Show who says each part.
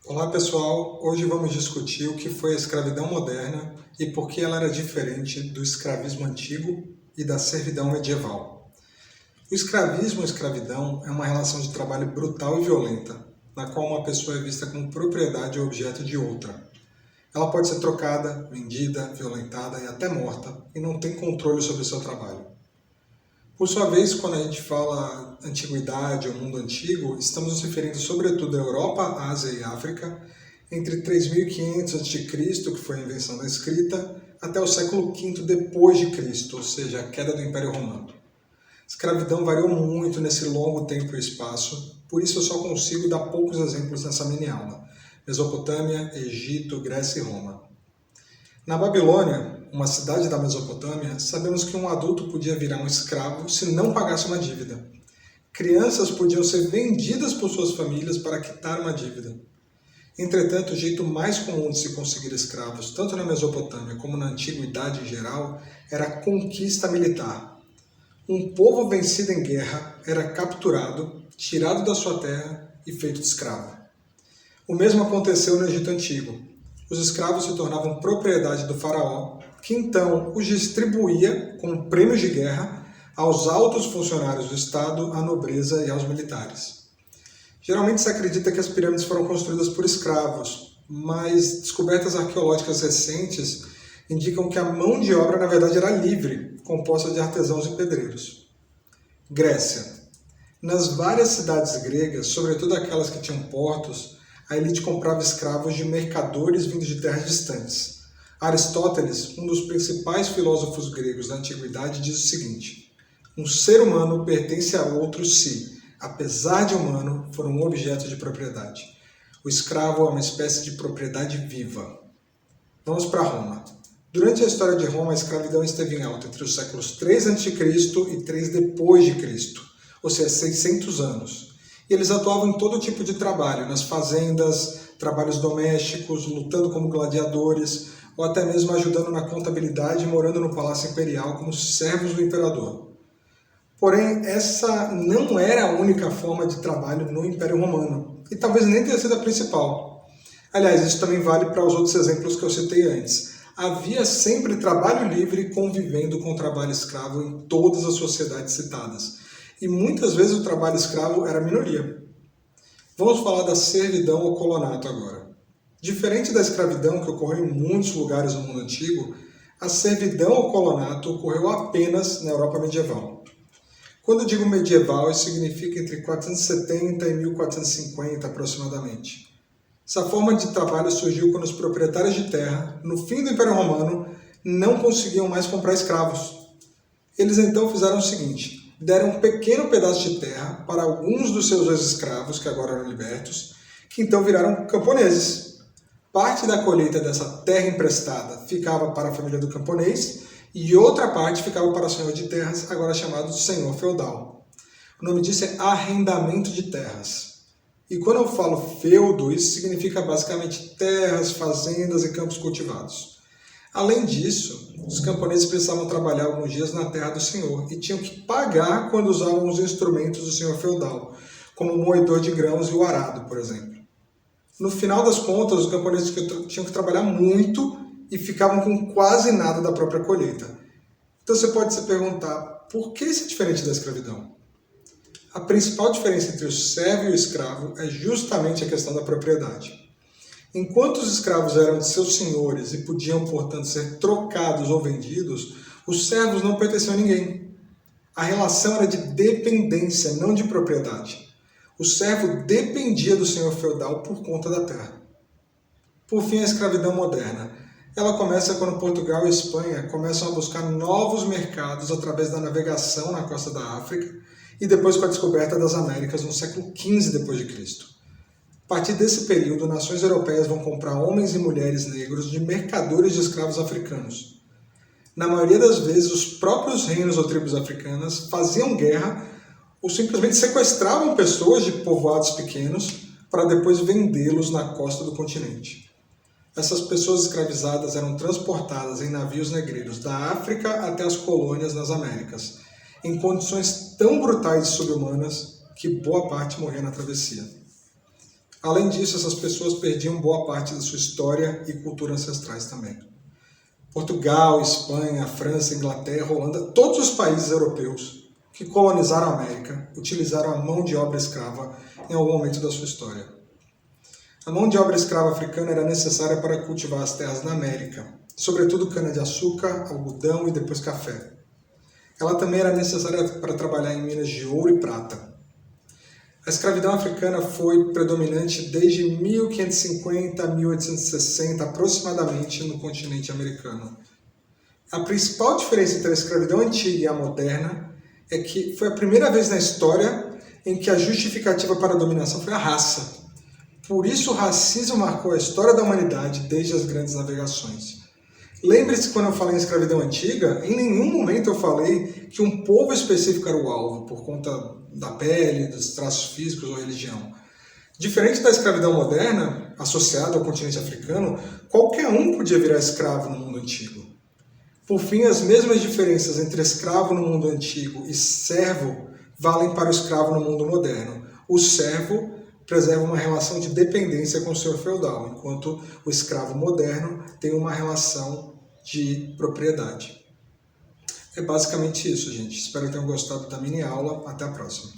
Speaker 1: Olá pessoal, hoje vamos discutir o que foi a escravidão moderna e por que ela era diferente do escravismo antigo e da servidão medieval. O escravismo ou escravidão é uma relação de trabalho brutal e violenta, na qual uma pessoa é vista como propriedade ou objeto de outra. Ela pode ser trocada, vendida, violentada e até morta, e não tem controle sobre o seu trabalho. Por sua vez, quando a gente fala antiguidade ou mundo antigo, estamos nos referindo sobretudo à Europa, Ásia e África, entre 3500 a.C., que foi a invenção da escrita, até o século V depois de Cristo, ou seja, a queda do Império Romano. A escravidão variou muito nesse longo tempo e espaço, por isso eu só consigo dar poucos exemplos nessa mini-aula: Mesopotâmia, Egito, Grécia e Roma. Na Babilônia, uma cidade da Mesopotâmia, sabemos que um adulto podia virar um escravo se não pagasse uma dívida. Crianças podiam ser vendidas por suas famílias para quitar uma dívida. Entretanto, o jeito mais comum de se conseguir escravos, tanto na Mesopotâmia como na Antiguidade em geral, era a conquista militar. Um povo vencido em guerra era capturado, tirado da sua terra e feito de escravo. O mesmo aconteceu no Egito Antigo. Os escravos se tornavam propriedade do faraó, que então os distribuía como prêmios de guerra aos altos funcionários do Estado, à nobreza e aos militares. Geralmente se acredita que as pirâmides foram construídas por escravos, mas descobertas arqueológicas recentes indicam que a mão de obra na verdade era livre, composta de artesãos e pedreiros. Grécia. Nas várias cidades gregas, sobretudo aquelas que tinham portos, a elite comprava escravos de mercadores vindos de terras distantes. Aristóteles, um dos principais filósofos gregos da antiguidade, diz o seguinte: um ser humano pertence a outro se, apesar de humano, for um objeto de propriedade. O escravo é uma espécie de propriedade viva. Vamos para Roma. Durante a história de Roma, a escravidão esteve em alta entre os séculos 3 a.C. e 3 depois de Cristo, ou seja, 600 anos. E eles atuavam em todo tipo de trabalho, nas fazendas, trabalhos domésticos, lutando como gladiadores, ou até mesmo ajudando na contabilidade e morando no Palácio Imperial como servos do imperador. Porém, essa não era a única forma de trabalho no Império Romano, e talvez nem tenha sido a principal. Aliás, isso também vale para os outros exemplos que eu citei antes. Havia sempre trabalho livre convivendo com o trabalho escravo em todas as sociedades citadas. E muitas vezes o trabalho escravo era a minoria. Vamos falar da servidão ou colonato agora. Diferente da escravidão, que ocorreu em muitos lugares no mundo antigo, a servidão ou colonato ocorreu apenas na Europa medieval. Quando eu digo medieval, isso significa entre 470 e 1450 aproximadamente. Essa forma de trabalho surgiu quando os proprietários de terra, no fim do Império Romano, não conseguiam mais comprar escravos. Eles então fizeram o seguinte: deram um pequeno pedaço de terra para alguns dos seus ex-escravos, que agora eram libertos, que então viraram camponeses. Parte da colheita dessa terra emprestada ficava para a família do camponês e outra parte ficava para o senhor de terras, agora chamado de senhor feudal. O nome disso é arrendamento de terras. E quando eu falo feudo, isso significa basicamente terras, fazendas e campos cultivados. Além disso, os camponeses precisavam trabalhar alguns dias na terra do senhor e tinham que pagar quando usavam os instrumentos do senhor feudal, como o moedor de grãos e o arado, por exemplo. No final das contas, os camponeses tinham que trabalhar muito e ficavam com quase nada da própria colheita. Então você pode se perguntar, por que isso é diferente da escravidão? A principal diferença entre o servo e o escravo é justamente a questão da propriedade. Enquanto os escravos eram de seus senhores e podiam, portanto, ser trocados ou vendidos, os servos não pertenciam a ninguém. A relação era de dependência, não de propriedade. O servo dependia do senhor feudal por conta da terra. Por fim, a escravidão moderna. Ela começa quando Portugal e Espanha começam a buscar novos mercados através da navegação na costa da África e depois com a descoberta das Américas no século XV depois de Cristo. A partir desse período, nações europeias vão comprar homens e mulheres negros de mercadores de escravos africanos. Na maioria das vezes, os próprios reinos ou tribos africanas faziam guerra ou simplesmente sequestravam pessoas de povoados pequenos para depois vendê-los na costa do continente. Essas pessoas escravizadas eram transportadas em navios negreiros da África até as colônias nas Américas, em condições tão brutais e subhumanas que boa parte morria na travessia. Além disso, essas pessoas perdiam boa parte da sua história e cultura ancestrais também. Portugal, Espanha, França, Inglaterra, Holanda, todos os países europeus que colonizaram a América utilizaram a mão de obra escrava em algum momento da sua história. A mão de obra escrava africana era necessária para cultivar as terras da América, sobretudo cana-de-açúcar, algodão e depois café. Ela também era necessária para trabalhar em minas de ouro e prata. A escravidão africana foi predominante desde 1550 a 1860, aproximadamente, no continente americano. A principal diferença entre a escravidão antiga e a moderna é que foi a primeira vez na história em que a justificativa para a dominação foi a raça. Por isso o racismo marcou a história da humanidade desde as grandes navegações. Lembre-se que quando eu falei em escravidão antiga, em nenhum momento eu falei que um povo específico era o alvo, por conta da pele, dos traços físicos ou religião. Diferente da escravidão moderna, associada ao continente africano, qualquer um podia virar escravo no mundo antigo. Por fim, as mesmas diferenças entre escravo no mundo antigo e servo valem para o escravo no mundo moderno. O servo preserva uma relação de dependência com o senhor feudal, enquanto o escravo moderno tem uma relação de propriedade. É basicamente isso, gente. Espero que tenham gostado da mini aula. Até a próxima.